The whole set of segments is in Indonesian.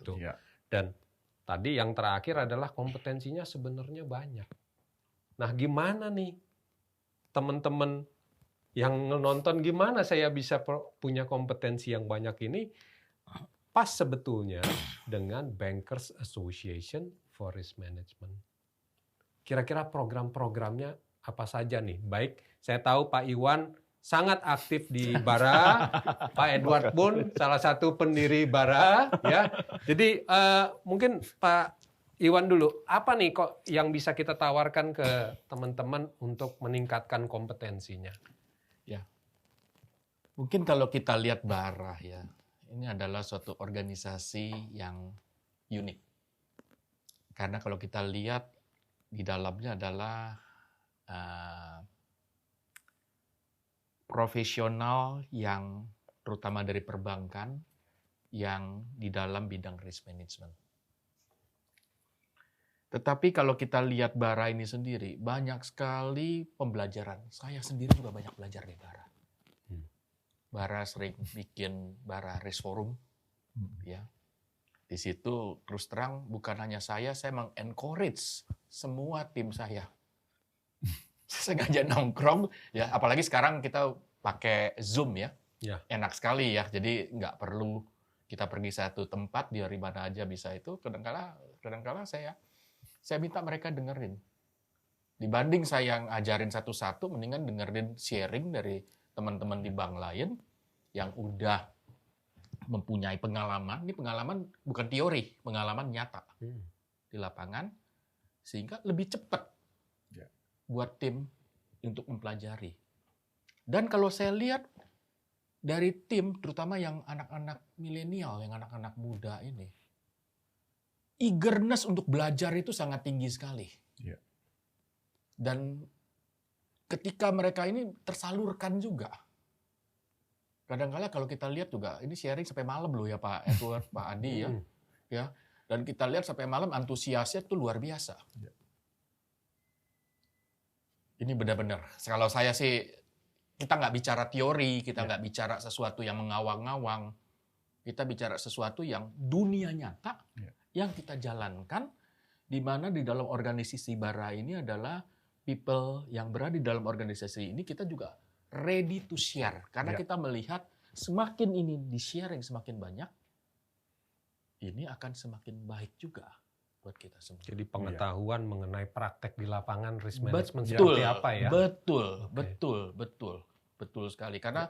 gitu. Iya. Dan tadi yang terakhir adalah kompetensinya sebenarnya banyak. Nah, gimana nih teman-teman yang nonton, gimana saya bisa punya kompetensi yang banyak ini? Pas sebetulnya dengan Bankers Association for Risk Management. Kira-kira program-programnya apa saja nih? Baik, saya tahu Pak Iwan sangat aktif di Bara, Pak Edward pun salah satu pendiri Bara, ya. Jadi mungkin Pak Iwan dulu, apa nih kok yang bisa kita tawarkan ke teman-teman untuk meningkatkan kompetensinya? Ya, mungkin kalau kita lihat Bara ya, ini adalah suatu organisasi yang unik. Karena kalau kita lihat di dalamnya adalah profesional yang terutama dari perbankan yang di dalam bidang risk management. Tetapi kalau kita lihat Bara ini sendiri, banyak sekali pembelajaran. Saya sendiri juga banyak belajar di Bara. Bara sering bikin Bara Risk Forum, ya. Di situ terus terang bukan hanya saya meng-encourage semua tim saya. Saya sengaja nongkrong, ya. Apalagi sekarang kita pakai Zoom ya, enak sekali ya. Jadi nggak perlu kita pergi satu tempat, dari mana aja bisa itu. Kadang-kala saya minta mereka dengerin. Dibanding saya yang ajarin satu-satu, mendingan dengerin sharing dari teman-teman di bank lain yang udah mempunyai pengalaman. Ini pengalaman bukan teori, pengalaman nyata di lapangan, sehingga lebih cepat buat tim untuk mempelajari. Dan kalau saya lihat dari tim, terutama yang anak-anak milenial, yang anak-anak muda ini, eagerness untuk belajar itu sangat tinggi sekali. Dan ketika mereka ini tersalurkan juga. Kadang-kala kalau kita lihat juga, ini sharing sampai malam loh ya Pak Edward, Pak Adi ya. Dan kita lihat sampai malam antusiasnya itu luar biasa. Ini benar-benar, kalau saya sih, kita nggak bicara teori, kita nggak bicara sesuatu yang mengawang-awang. Kita bicara sesuatu yang dunia nyata, yang kita jalankan, di mana di dalam organisasi Bara ini adalah people yang berada di dalam organisasi ini, kita juga ready to share. Karena kita melihat semakin ini di-sharing semakin banyak, ini akan semakin baik juga buat kita semua. Jadi pengetahuan mengenai praktek di lapangan risk management seperti apa ya? Betul sekali. Karena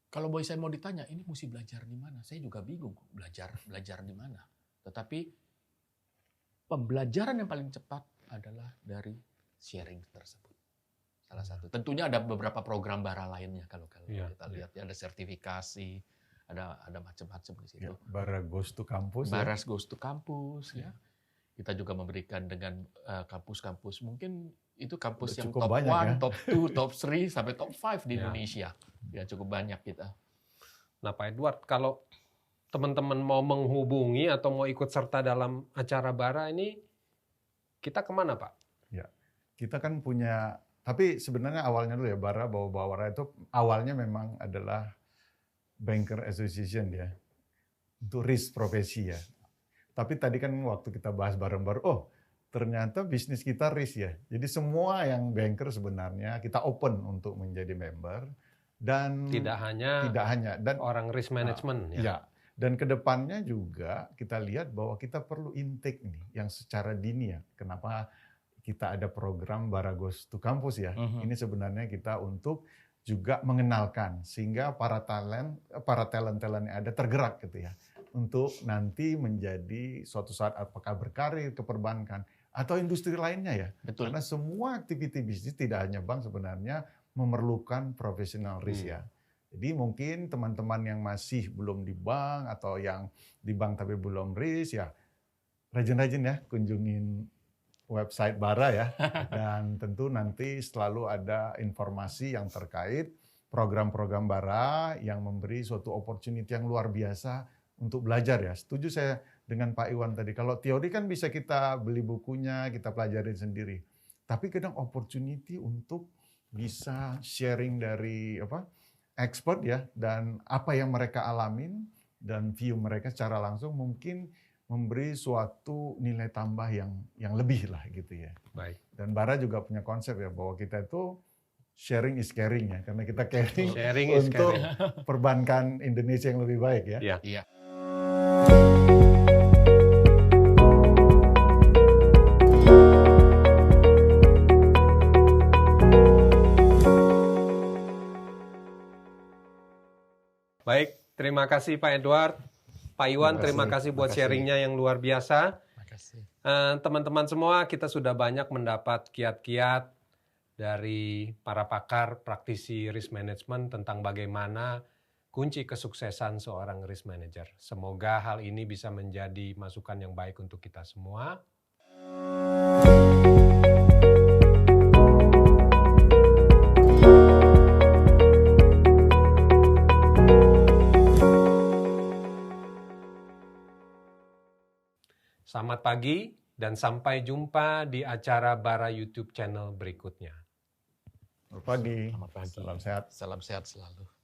kalau saya mau ditanya, ini mesti belajar di mana? Saya juga bingung belajar di mana. Tetapi pembelajaran yang paling cepat adalah dari sharing tersebut. Salah satu. Tentunya ada beberapa program Bara lainnya kalau kita lihat ya, ada sertifikasi, ada macam-macam di situ. Bara Goes to Campus. Bara Goes to Campus ya. Kita juga memberikan dengan kampus-kampus, mungkin itu kampus yang top 1, top 2, top 3 sampai top 5 di Indonesia. Ya cukup banyak kita. Nah Pak Edward, kalau teman-teman mau menghubungi atau mau ikut serta dalam acara Bara ini, kita kemana Pak? Ya, kita kan punya, tapi sebenarnya awalnya dulu ya, Bara itu awalnya memang adalah Banker Association ya, untuk risk profesi ya. Tapi tadi kan waktu kita bahas bareng-bareng, ternyata bisnis kita risk ya. Jadi semua yang banker sebenarnya kita open untuk menjadi member, dan tidak hanya dan orang risk management ya. Dan kedepannya juga kita lihat bahwa kita perlu intake nih yang secara dini ya. Kenapa kita ada program Bara Goes to Campus ya? Ini sebenarnya kita untuk juga mengenalkan sehingga para talent yang ada tergerak gitu ya, untuk nanti menjadi suatu saat apakah berkarir ke perbankan atau industri lainnya ya. Betul. Karena semua aktiviti bisnis tidak hanya bank sebenarnya memerlukan profesional risk ya. Jadi mungkin teman-teman yang masih belum di bank atau yang di bank tapi belum risk ya, rajin-rajin ya kunjungin website Bara ya. Dan tentu nanti selalu ada informasi yang terkait program-program Bara yang memberi suatu opportunity yang luar biasa untuk belajar ya. Setuju saya dengan Pak Iwan tadi. Kalau teori kan bisa kita beli bukunya, kita pelajarin sendiri. Tapi kadang opportunity untuk bisa sharing dari expert ya, dan apa yang mereka alamin dan view mereka secara langsung mungkin memberi suatu nilai tambah yang lebih lah gitu ya. Baik. Dan Bara juga punya konsep ya bahwa kita itu sharing is caring ya, karena kita caring Sharing is untuk caring. perbankan Indonesia yang lebih baik ya. Iya. Iya. Baik, terima kasih Pak Edward. Pak Iwan, terima kasih buat sharingnya yang luar biasa. Makasih. Teman-teman semua, kita sudah banyak mendapat kiat-kiat dari para pakar praktisi risk management tentang bagaimana kunci kesuksesan seorang risk manager. Semoga hal ini bisa menjadi masukan yang baik untuk kita semua. Selamat pagi dan sampai jumpa di acara Bara YouTube channel berikutnya. Selamat pagi. Selamat pagi. Salam sehat. Salam sehat selalu.